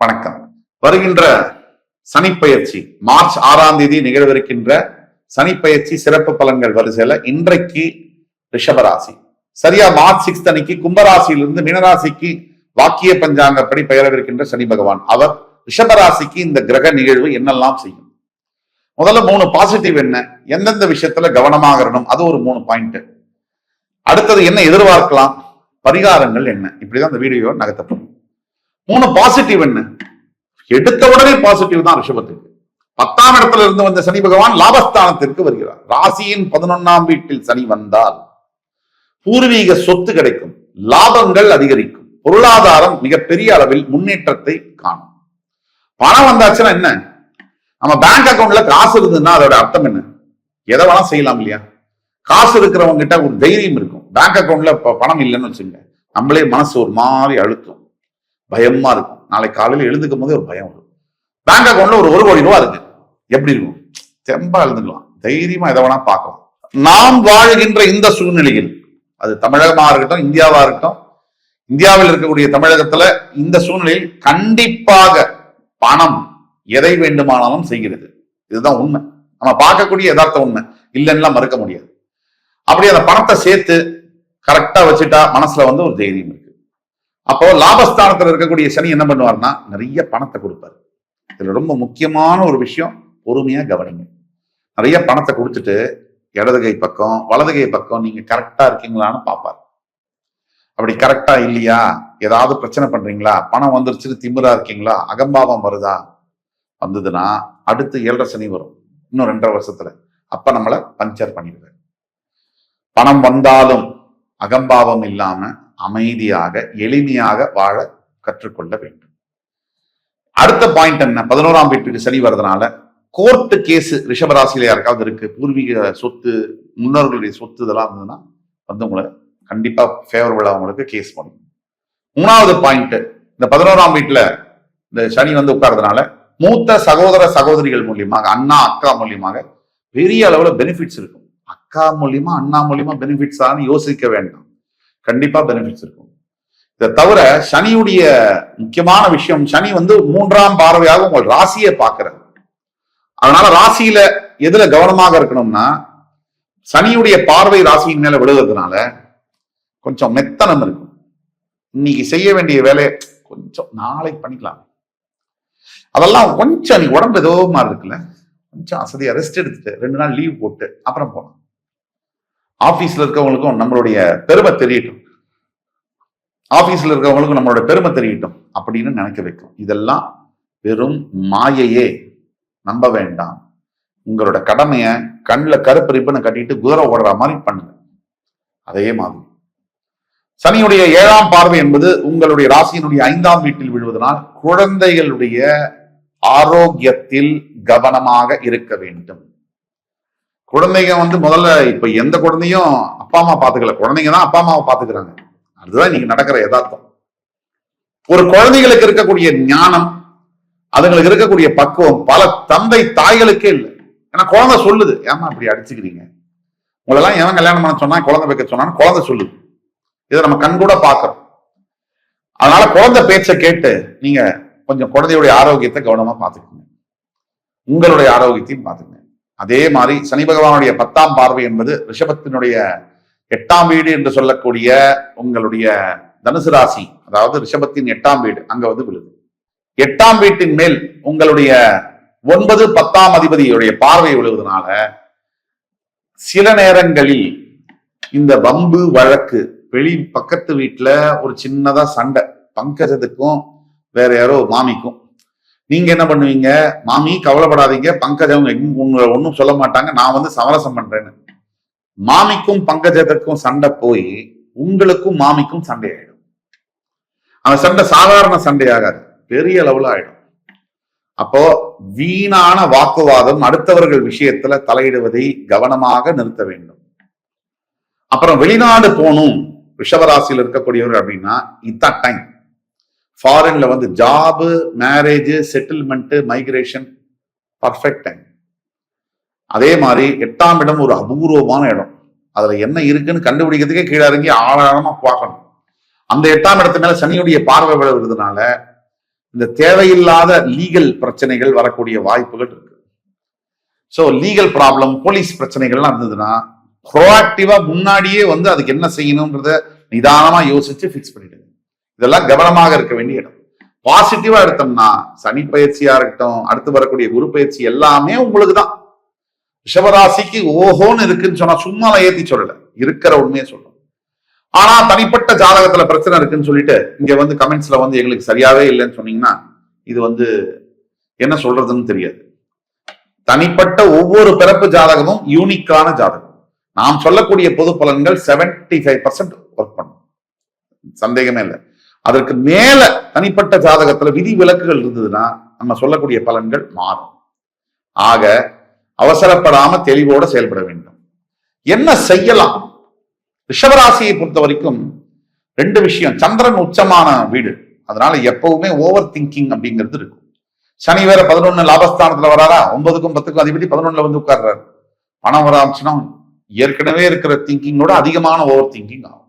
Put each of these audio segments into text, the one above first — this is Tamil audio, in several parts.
வணக்கம். வருகின்ற சனிப்பெயர்ச்சி மார்ச் 6ஆம் தேதி நிகழவிருக்கின்ற சனிப்பெயர்ச்சி சிறப்பு பலன்கள் வரிசையில இன்றைக்கு ரிஷபராசி, சரியா மார்ச் 6 அன்னைக்கு கும்பராசியிலிருந்து மீனராசிக்கு வாக்கிய பஞ்சாங்கப்படி பெயரவிருக்கின்ற சனி பகவான் அவர் ரிஷபராசிக்கு இந்த கிரக நிகழ்வு என்னெல்லாம் செய்யும். முதல்ல 3 பாசிட்டிவ் என்ன, எந்தெந்த விஷயத்துல கவனமாக இருக்கணும், அது ஒரு 3 பாயிண்ட். அடுத்தது என்ன எதிர்பார்க்கலாம், பரிகாரங்கள் என்ன, இப்படிதான் இந்த வீடியோ நகர்த்தப்படும். 3 பாசிட்டிவ் என்ன, எடுத்த உடனே பாசிட்டிவ் தான் ரிஷபத்துக்கு. 10ஆம் இடத்துல இருந்து வந்த சனி பகவான் லாபஸ்தானத்திற்கு வருகிறார். ராசியின் 11ஆம் வீட்டில் சனி வந்தால் பூர்வீக சொத்து கிடைக்கும், லாபங்கள் அதிகரிக்கும், பொருளாதாரம் மிகப்பெரிய அளவில் முன்னேற்றத்தை காணும். பணம் வந்தாச்சுன்னா என்ன, நம்ம பேங்க் அக்கௌண்ட்ல காசு இருந்ததுன்னா அதோட அர்த்தம் என்ன, எதை வேணா செய்யலாம் இல்லையா. காசு இருக்கிறவங்க கிட்ட ஒரு தைரியம் இருக்கும். பேங்க் அக்கௌண்ட்ல பணம் இல்லைன்னு வச்சுங்க, நம்மளே மனசு ஒரு மாதிரி அழுத்தம், பயமா இருக்கும். நாளைக்கு காலையில் எழுந்துக்கும் போது ஒரு பயம் வரும். பேங்க் அக்கௌண்ட்ல ஒரு 1 கோடி ரூபாய் இருக்கு, எப்படி இருக்கும், தெம்பா எழுந்துக்கலாம், தைரியமா எதை வேணா பார்க்கலாம். நாம் வாழ்கின்ற இந்த சூழ்நிலையில், அது தமிழகமா இருக்கட்டும் இந்தியாவா இருக்கட்டும், இந்தியாவில் இருக்கக்கூடிய தமிழகத்துல இந்த சூழ்நிலையில் கண்டிப்பாக பணம் எதை வேண்டுமானாலும் செய்கிறது. இதுதான் உண்மை, நம்ம பார்க்கக்கூடிய யதார்த்த உண்மை, இல்லைன்னா மறுக்க முடியாது. அப்படி அந்த பணத்தை சேர்த்து கரெக்டா வச்சுட்டா மனசுல ஒரு தைரியம் இருக்கு. அப்போ லாபஸ்தானத்துல இருக்கக்கூடிய சனி என்ன பண்ணுவார்னா நிறைய பணத்தை கொடுப்பாரு. இதுல ரொம்ப முக்கியமான ஒரு விஷயம், பொறுமையா கவனிங்க. நிறைய பணத்தை கொடுத்துட்டு இடது கை பக்கம் வலது கை பக்கம் நீங்க கரெக்டா இருக்கீங்களான்னு பார்ப்பாரு. அப்படி கரெக்டா இல்லையா, ஏதாவது பிரச்சனை பண்றீங்களா, பணம் வந்துருச்சுன்னு திமிரா இருக்கீங்களா, அகம்பாவம் வருதா, வந்ததுன்னா அடுத்து 7.5 சனி வரும் இன்னும் 2.5 வருஷத்துல. அப்ப நம்மளை பஞ்சர் பண்ணிடுவார். பணம் வந்தாலும் அகம்பாவம் இல்லாம அமைதியாக எளிமையாக வாழ கற்றுக்கொள்ள வேண்டும். அடுத்த பாயிண்ட் என்ன, 11ஆம் வீட்டுக்கு சனி வர்றதுனால கோர்ட்டு கேஸ் ரிஷபராசியில யாருக்காவது இருக்கு, பூர்வீக சொத்து முன்னோர்களுடைய சொத்து இதெல்லாம் இருந்ததுன்னா உங்களை கண்டிப்பா ஃபேவரபிளா அவங்களுக்கு கேஸ் பண்ணும். 3வது பாயிண்ட், இந்த 11ஆம் வீட்டுல இந்த சனி உட்கார்றதுனால மூத்த சகோதர சகோதரிகள் மூலியமாக, அண்ணா அக்கா மூலியமாக பெரிய அளவுல பெனிஃபிட்ஸ் இருக்கும். அக்கா மூலியமா அண்ணா மூலியமா பெனிஃபிட்ஸ் யோசிக்க வேண்டாம், கண்டிப்பா பெனிஃபிட்ஸ் இருக்கும். இதை தவிர சனியுடைய முக்கியமான விஷயம், சனி 3ஆம் பார்வையாக உங்கள் ராசியை பார்க்கிறார். அதனால ராசியில எதுல கவனமாக இருக்கணும்னா, சனியுடைய பார்வை ராசியின் மேல விழுகிறதுனால கொஞ்சம் மெத்தனம் இருக்கும். இன்னைக்கு செய்ய வேண்டிய வேலையை கொஞ்சம் நாளைக்கு பண்ணிக்கலாம், அதெல்லாம் கொஞ்சம் நீ உடம்பு ஏதோ மாதிரி இருக்குல்ல, கொஞ்சம் அசதியா ரெஸ்ட் எடுத்துட்டு 2 நாள் லீவ் போட்டு அப்புறம் போகலாம். ஆபீஸ்ல இருக்கவங்களுக்கும் நம்மளுடைய பெருமை தெரியட்டும், ஆபீஸ்ல இருக்கவங்களுக்கும் நம்மளுடைய பெருமை தெரியட்டும் அப்படின்னு நினைக்க வைக்கும். இதெல்லாம் வெறும் மாயையே, நம்ப வேண்டாம். உங்களோட கடமைய கண்ணில் கருப்பு ரிப்பனை கட்டிட்டு குதிரை ஓடுற மாதிரி பண்ணுங்க. அதே மாதிரி சனியுடைய 7ஆம் பார்வை என்பது உங்களுடைய ராசியினுடைய 5ஆம் வீட்டில் விழுவதனால் குழந்தைகளுடைய ஆரோக்கியத்தில் கவனமாக இருக்க வேண்டும். குழந்தைங்க முதல்ல இப்ப எந்த குழந்தையும் அப்பா அம்மா பாத்துக்கல, குழந்தைங்க தான் அப்பா அம்மாவை பாத்துக்கிறாங்க. அதுதான் நீங்க நடக்கிற யதார்த்தம். ஒரு குழந்தைகளுக்கு இருக்கக்கூடிய ஞானம், அதுங்களுக்கு இருக்கக்கூடிய பக்குவம் பல தந்தை தாய்களுக்கே இல்லை. ஏன்னா குழந்தை சொல்லுது, ஏமா இப்படி அடிச்சுக்கிறீங்க, உங்களெல்லாம் எவன் கல்யாணம் பண்ண சொன்னா குழந்தை வைக்க சொன்னான்னு குழந்தை சொல்லுது. இதை நம்ம கண் கூட பார்க்கிறோம். அதனால குழந்தை பேச்சை கேட்டு நீங்க கொஞ்சம் குழந்தையுடைய ஆரோக்கியத்தை கவனமா பார்த்துக்கோங்க, உங்களுடைய ஆரோக்கியத்தையும் பார்த்துக்கங்க. அதே மாதிரி சனி பகவானுடைய 10ஆம் பார்வை என்பது ரிஷபத்தினுடைய 8ஆம் வீடு என்று சொல்லக்கூடிய உங்களுடைய தனுசு ராசி, அதாவது ரிஷபத்தின் 8ஆம் வீடு அங்க விழுது. 8ஆம் வீட்டின் மேல் உங்களுடைய 9, 10ஆம் அதிபதியுடைய பார்வை விழுவதனால சில நேரங்களில் இந்த வம்பு வழக்கு, வெளி பக்கத்து வீட்டுல ஒரு சின்னதா சண்டை, பங்கஜத்துக்கும் வேற யாரோ மாமிக்கும். நீங்க என்ன பண்ணுவீங்க, மாமி கவலைப்படாதீங்க, பங்கஜம் ஒன்னும் சொல்ல மாட்டாங்க, நான் சமரசம் பண்றேன்னு. மாமிக்கும் பங்கஜத்துக்கும் சண்டை போய் உங்களுக்கும் மாமிக்கும் சண்டை ஆயிடும். அந்த சண்டை சாதாரண சண்டையாகாது, பெரிய அளவுல ஆயிடும். அப்போ வீணான வாக்குவாதம், அடுத்தவர்கள் விஷயத்துல தலையிடுவதை கவனமாக நிறுத்த வேண்டும். அப்புறம் வெளிநாடு போகணும் ரிஷபராசியில் இருக்கக்கூடியவர்கள் அப்படின்னா இதான் டைம். ஃபாரின்ல job, marriage, settlement, migration perfect time. அதே மாதிரி 8ஆம் இடம் ஒரு அபூர்வமான இடம், அதுல என்ன இருக்குன்னு கண்டுபிடிக்கிறதுக்கே கீழே இறங்கி ஆழமா பார்க்கணும். அந்த 8ஆம் இடத்து மேல சனியுடைய பார்வை விழுறதுனால இந்த தேவையில்லாத லீகல் பிரச்சனைகள் வரக்கூடிய வாய்ப்புகள் இருக்கு. ஸோ லீகல் ப்ராப்ளம், போலீஸ் பிரச்சனைகள்லாம் இருந்ததுன்னா ப்ரோஆக்டிவா முன்னாடியே அதுக்கு என்ன செய்யணும்ன்றத நிதானமா யோசிச்சு பிக்ஸ் பண்ணிடுங்க. இதெல்லாம் கவனமாக இருக்க வேண்டிய இடம். பாசிட்டிவா எடுத்தோம்னா சனி பயிற்சியா இருக்கட்டும், அடுத்து வரக்கூடிய குரு பயிற்சி எல்லாமே உங்களுக்கு தான். ரிஷபராசிக்கு ஓஹோன்னு இருக்குன்னு சொன்னா சும்மா ஏத்தி சொல்லல, இருக்கிற உண்மையை சொல்றோம். ஆனா தனிப்பட்ட ஜாதகத்துல பிரச்சனை இருக்குன்னு சொல்லிட்டு இங்க கமெண்ட்ஸ்ல எங்களுக்கு சரியாவே இல்லைன்னு சொன்னீங்கன்னா இது என்ன சொல்றதுன்னு தெரியாது. தனிப்பட்ட ஒவ்வொரு பிறப்பு ஜாதகமும் யூனிக்கான ஜாதகம். நாம் சொல்லக்கூடிய பொது பலன்கள் 75% ஒர்க் பண்ணும், சந்தேகமே இல்லை. அதற்கு மேல தனிப்பட்ட ஜாதகத்துல விதி விலக்குகள் இருந்ததுன்னா நம்ம சொல்லக்கூடிய பலன்கள் மாறும். ஆக அவசரப்படாம தெளிவோட செயல்பட வேண்டும். என்ன செய்யலாம்? ரிஷபராசியை பொறுத்த வரைக்கும் 2 விஷயம். சந்திரன் உச்சமான வீடு, அதனால எப்பவுமே ஓவர் திங்கிங் அப்படிங்கிறது இருக்கும். சனி வேற 11 லாபஸ்தானத்துல வராரா, 9க்கும் 10க்கும் அதிபதி 11ல உட்கார்றாரு. பணம் வர ஆரம்பிச்சுன்னா ஏற்கனவே இருக்கிற திங்கிங்கோட அதிகமான ஓவர் திங்கிங் ஆகும்.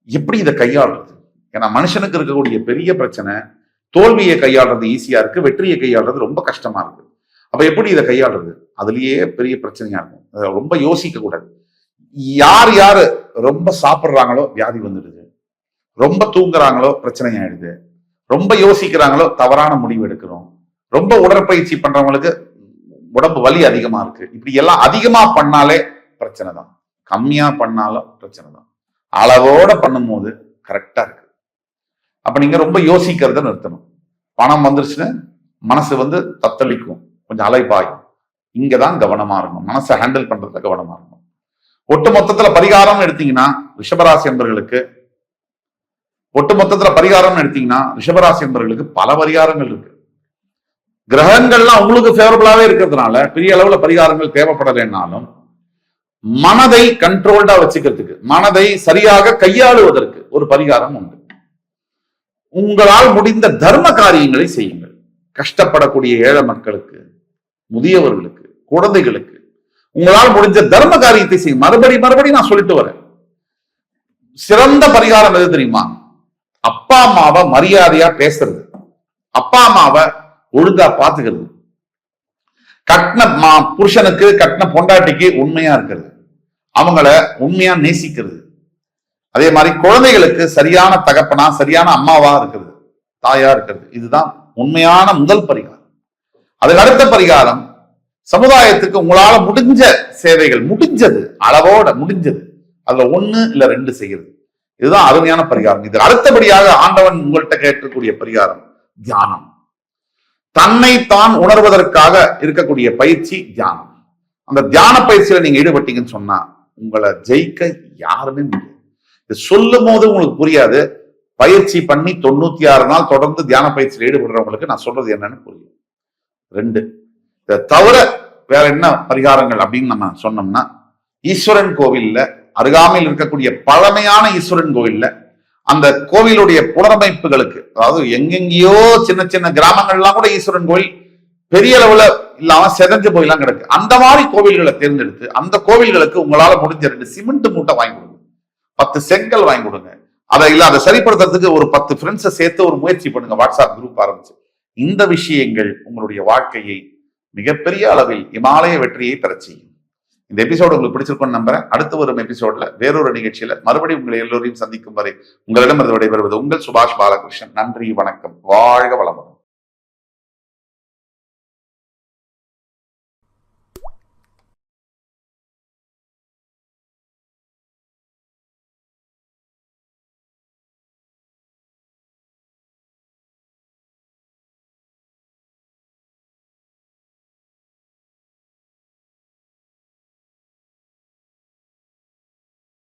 எப்படி இதை கையாளுறது? ஏன்னா மனுஷனுக்கு இருக்கக்கூடிய பெரிய பிரச்சனை தோல்வியை கையாளுறது ஈஸியா இருக்கு, வெற்றியை கையாளுறது ரொம்ப கஷ்டமா இருக்கு. அப்ப எப்படி இதை கையாளுறது? அதுலயே பெரிய பிரச்சனையா இருக்கும். ரொம்ப யோசிக்க கூடாது. யார் யாரு ரொம்ப சாப்பிடுறாங்களோ வியாதி வந்துடுது, ரொம்ப தூங்குறாங்களோ பிரச்சனை ஆயிடுது, ரொம்ப யோசிக்கிறாங்களோ தவறான முடிவு எடுக்கிறோம், ரொம்ப உடற்பயிற்சி பண்றவங்களுக்கு உடம்பு வலி அதிகமா இருக்கு. இப்படி எல்லாம் அதிகமா பண்ணாலே பிரச்சனை தான், கம்மியா பண்ணாலும் பிரச்சனை தான். அளவோட பண்ணும்போது கரெக்டா இருக்கு. அப்ப நீங்க ரொம்ப யோசிக்கிறத நிறுத்தணும். பணம் வந்துருச்சுன்னு மனசு தத்தளிக்கும், கொஞ்சம் அலைப்பாயும். இங்கதான் கவனமா இருக்கணும், மனசை ஹேண்டில் பண்றதுல கவனமா இருக்கணும். ஒட்டு மொத்தத்துல பரிகாரம் எடுத்தீங்கன்னா ரிஷபராசி என்பவர்களுக்கு ரிஷபராசி என்பவர்களுக்கு பல பரிகாரங்கள் இருக்கு. கிரகங்கள்லாம் உங்களுக்கு ஃபேவரபிளாவே இருக்கிறதுனால பெரிய அளவுல பரிகாரங்கள் தேவைப்படலைன்னாலும் மனதை கண்ட்ரோல்டா வச்சுக்கிறதுக்கு, மனதை சரியாக கையாளுவதற்கு ஒரு பரிகாரம் உண்டு. உங்களால் முடிந்த தர்ம காரியங்களை செய்யுங்கள். கஷ்டப்படக்கூடிய ஏழை மக்களுக்கு, முதியவர்களுக்கு, குழந்தைகளுக்கு உங்களால் முடிஞ்ச தர்ம காரியத்தை செய்யும். மறுபடி நான் சொல்லிட்டு வரேன். சிறந்த பரிகாரம் எது தெரியுமா? அப்பா அம்மாவை மரியாதையா பேசுறது, அப்பா அம்மாவை ஒழுங்கா பாத்துக்கிறது, கட்டின புருஷனுக்கு கட்டின பொண்டாட்டிக்கு உண்மையா இருக்கிறது, அவங்கள உண்மையா நேசிக்கிறது. அதே மாதிரி குழந்தைகளுக்கு சரியான தகப்பனா சரியான அம்மாவா இருக்கிறது, தாயா இருக்கிறது. இதுதான் உண்மையான முதல் பரிகாரம். அதுக்கு அடுத்த பரிகாரம் சமுதாயத்துக்கு உங்களால முடிஞ்ச சேவைகள், முடிஞ்சது அளவோட முடிஞ்சது, அதுல 1 இல்ல 2 செய்யறது. இதுதான் அருமையான பரிகாரம். இது அடுத்தபடியாக ஆண்டவன் உங்கள்கிட்ட கேட்கக்கூடிய பரிகாரம் தியானம். தன்னை தான் உணர்வதற்காக இருக்கக்கூடிய பயிற்சி தியானம். அந்த தியான பயிற்சியில நீங்க ஈடுபட்டீங்கன்னு சொன்னா உங்களை ஜெயிக்க யாருமே முடியாது. இது சொல்லும் போது உங்களுக்கு புரியாது. பயிற்சி பண்ணி 96 நாள் தொடர்ந்து தியான பயிற்சியில் ஈடுபடுறவங்களுக்கு நான் சொல்றது என்னன்னு புரியும். 2 இதை தவிர வேற என்ன பரிகாரங்கள் அப்படின்னு நம்ம சொன்னோம்னா, ஈஸ்வரன் கோவில்ல அருகாமையில் இருக்கக்கூடிய பழமையான ஈஸ்வரன் கோவில்ல அந்த கோவிலுடைய புனரமைப்புகளுக்கு, அதாவது எங்கெங்கேயோ சின்ன சின்ன கிராமங்கள்லாம் கூட ஈஸ்வரன் கோவில் பெரிய அளவுல இல்லாம செதஞ்சு போயெல்லாம் கிடக்கு. அந்த மாதிரி கோவில்களை தேர்ந்தெடுத்து அந்த கோவில்களுக்கு உங்களால முடிஞ்ச 2 சிமெண்ட் மூட்டை வாங்கி கொடுங்க, 10 செங்கல் வாங்கி கொடுங்க. அதை சரிப்படுத்துறதுக்கு ஒரு 10 ஃப்ரெண்ட்ஸை சேர்த்து ஒரு முயற்சி பண்ணுங்க, வாட்ஸ்அப் குரூப் ஆரம்பிச்சு. இந்த விஷயங்கள் உங்களுடைய வாழ்க்கையை மிகப்பெரிய அளவில் இமாலய வெற்றியை பெற செய்யும். இந்த எபிசோடு உங்களுக்கு பிடிச்சிருக்கும்னு நம்புறேன். அடுத்து வரும் எபிசோட்ல வேறொரு நிகழ்ச்சியில மறுபடியும் உங்களை எல்லோரையும் சந்திக்கும் வரை உங்களிடம் விடைபெறுவது உங்கள் சுபாஷ் பாலகிருஷ்ணன். நன்றி, வணக்கம், வாழ்க வளமுடன்.